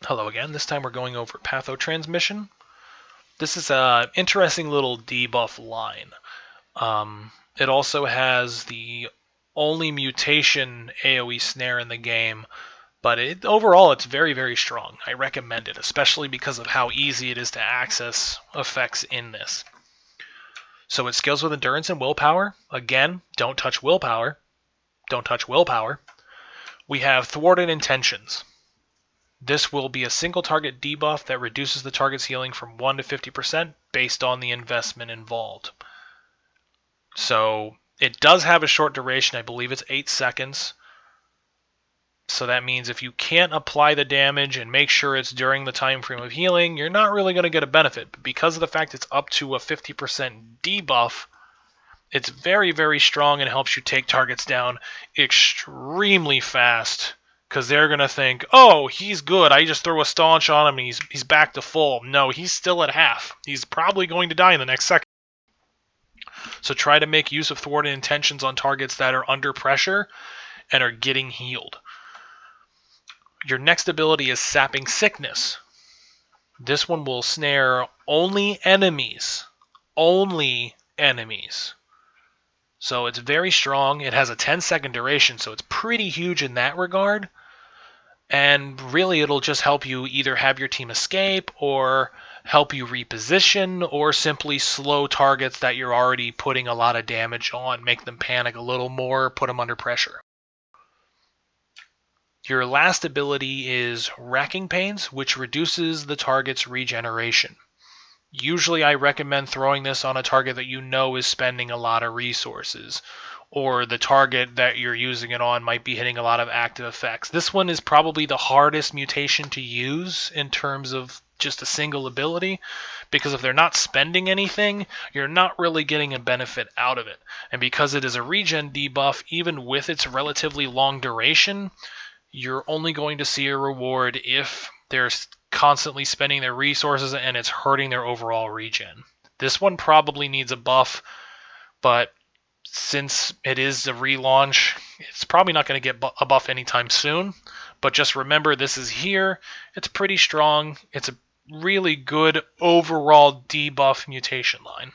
Hello again. This time we're going over Patho-Transmission. This is an interesting little debuff line. It also has the only mutation AoE snare in the game, but overall it's very, very strong. I recommend it, especially because of how easy it is to access effects in this. So it scales with endurance and willpower. Again, don't touch willpower. Don't touch willpower. We have thwarted intentions. This will be a single target debuff that reduces the target's healing from 1 to 50% based on the investment involved. So it does have a short duration. I believe it's 8 seconds. So that means if you can't apply the damage and make sure it's during the time frame of healing, you're not really going to get a benefit. But because of the fact it's up to a 50% debuff, it's very, very strong and helps you take targets down extremely fast. Because they're going to think, oh, he's good. I just throw a staunch on him and he's back to full. No, he's still at half. He's probably going to die in the next second. So try to make use of thwarted intentions on targets that are under pressure and are getting healed. Your next ability is Sapping Sickness. This one will snare only enemies. Only enemies. So it's very strong. It has a 10-second duration, so it's pretty huge in that regard. And really, it'll just help you either have your team escape or help you reposition or simply slow targets that you're already putting a lot of damage on, make them panic a little more, put them under pressure. Your last ability is Racking Pains, which reduces the target's regeneration. Usually I recommend throwing this on a target that you know is spending a lot of resources, or the target that you're using it on might be hitting a lot of active effects. This one is probably the hardest mutation to use in terms of just a single ability, because if they're not spending anything, you're not really getting a benefit out of it. And because it is a regen debuff, even with its relatively long duration, you're only going to see a reward if they're constantly spending their resources and it's hurting their overall regen. This one probably needs a buff, but since it is a relaunch, it's probably not going to get a buff anytime soon. But just remember, this is here. It's pretty strong. It's a really good overall debuff mutation line.